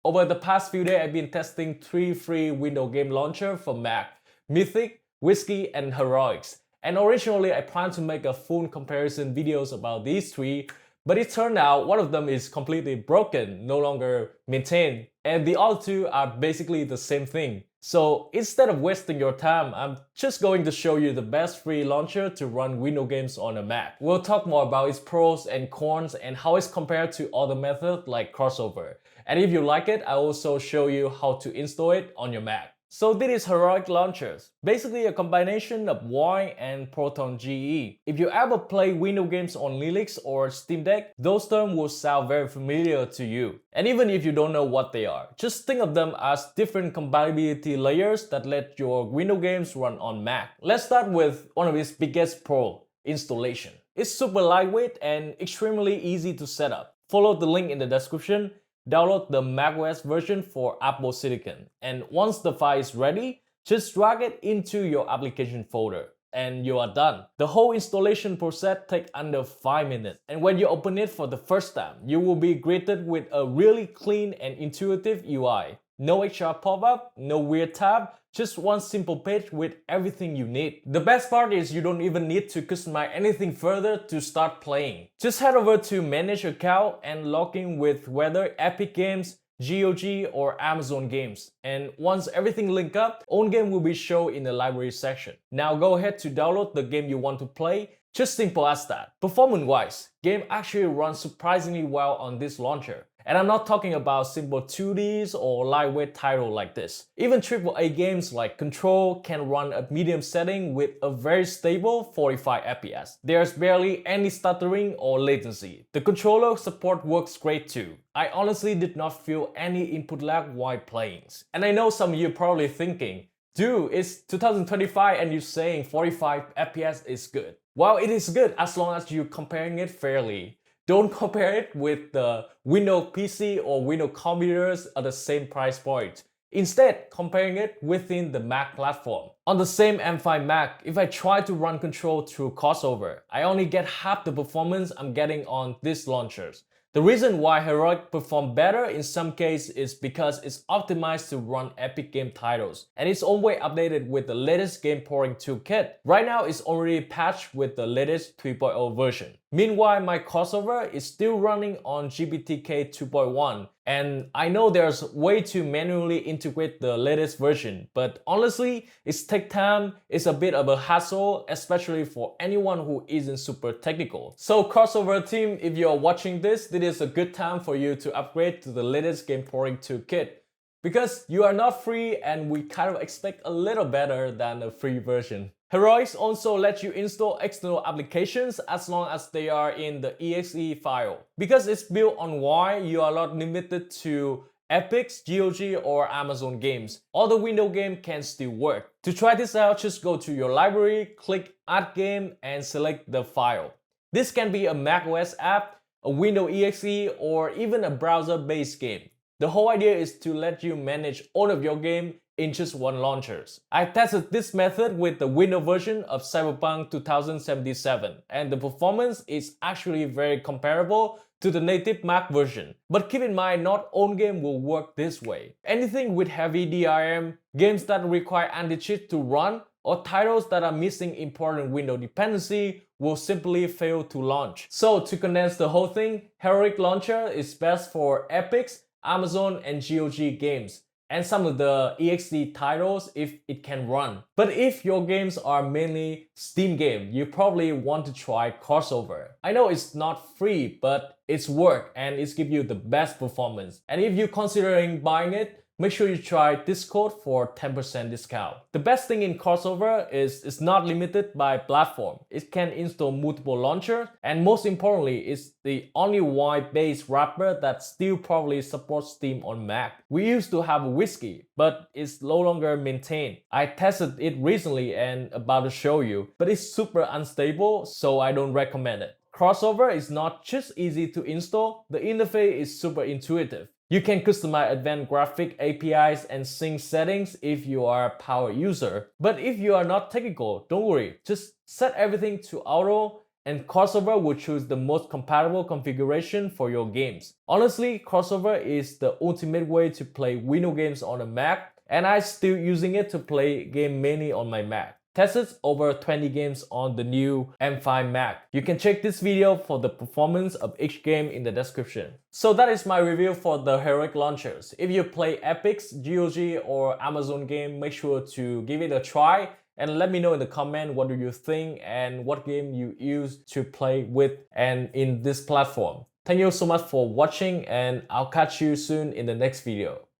Over the past few days, I've been testing 3 free Windows game launcher for Mac: Mythic, Whiskey, and Heroics. And originally, I planned to make a full comparison videos about these 3, but it turned out one of them is completely broken, no longer maintained, and the other 2 are basically the same thing. So instead of wasting your time, I'm just going to show you the best free launcher to run Windows games on a Mac. We'll talk more about its pros and cons and how it's compared to other methods like crossover. And if you like it, I'll also show you how to install it on your Mac. So this is Heroic Launchers, basically a combination of Y and Proton GE. If you ever play Windows games on Linux or Steam Deck, those terms will sound very familiar to you. And even if you don't know what they are, just think of them as different compatibility layers that let your Windows games run on Mac. Let's start with one of its biggest pros, installation. It's super lightweight and extremely easy to set up. Follow the link in the description. Download the macOS version for Apple Silicon, and once the file is ready, just drag it into your application folder and you are done. The whole installation process takes under 5 minutes, and when you open it for the first time, you will be greeted with a really clean and intuitive UI. No extra pop-up, no weird tab, just one simple page with everything you need. The best part is you don't even need to customize anything further to start playing. Just head over to Manage Account and log in with whether Epic Games, GOG, or Amazon Games. And once everything links up, own game will be shown in the library section. Now go ahead to download the game you want to play. Just simple as that. Performance-wise, game actually runs surprisingly well on this launcher. And I'm not talking about simple 2Ds or lightweight title like this. Even AAA games like Control can run at medium setting with a very stable 45 FPS. There's barely any stuttering or latency. The controller support works great too. I honestly did not feel any input lag while playing. And I know some of you probably thinking, dude, it's 2025 and you're saying 45 FPS is good. Well, it is good as long as you're comparing it fairly. Don't compare it with the Windows PC or Windows computers at the same price point. Instead, comparing it within the Mac platform. On the same M5 Mac, if I try to run Control through crossover, I only get half the performance I'm getting on these launchers. The reason why Heroic performs better in some cases is because it's optimized to run Epic game titles, and it's always updated with the latest game porting toolkit. Right now, it's already patched with the latest 3.0 version. Meanwhile, my crossover is still running on GPTK 2.1, and I know there's a way to manually integrate the latest version, but honestly, it takes time, it's a bit of a hassle, especially for anyone who isn't super technical. So crossover team, if you're watching this is a good time for you to upgrade to the latest game porting toolkit. Because you are not free and we kind of expect a little better than a free version. Heroics also lets you install external applications as long as they are in the exe file. Because it's built on Y, you are not limited to Epic's, GOG, or Amazon games. All the Windows games can still work. To try this out, just go to your library, click Add Game, and select the file. This can be a macOS app, a Windows exe, or even a browser-based game. The whole idea is to let you manage all of your game in just one launcher. I tested this method with the Windows version of Cyberpunk 2077, and the performance is actually very comparable to the native Mac version. But keep in mind, not all games will work this way. Anything with heavy DRM, games that require anti-cheat to run, or titles that are missing important Windows dependency will simply fail to launch. So to condense the whole thing, Heroic Launcher is best for Epic's, Amazon, and GOG games, and some of the exe titles if it can run. But if your games are mainly Steam games, you probably want to try crossover. I know it's not free, but it's work and it's give you the best performance. And if you're considering buying it, make sure you try this code for 10% discount. The best thing in crossover is it's not limited by platform. It can install multiple launchers, and most importantly, it's the only Y-based wrapper that still probably supports Steam on Mac. We used to have Whiskey, but it's no longer maintained. I tested it recently and about to show you, but it's super unstable, so I don't recommend it. Crossover is not just easy to install, the interface is super intuitive. You can customize advanced graphic APIs and sync settings if you are a power user. But if you are not technical, don't worry, just set everything to auto and Crossover will choose the most compatible configuration for your games. Honestly, Crossover is the ultimate way to play Windows games on a Mac, and I'm still using it to play game mainly on my Mac. Tested over 20 games on the new M5 Mac. You can check this video for the performance of each game in the description. So that is my review for the Heroic launchers. If you play Epic's, GOG or Amazon game, make sure to give it a try and let me know in the comment what do you think and what game you use to play with and in this platform. Thank you so much for watching, and I'll catch you soon in the next video.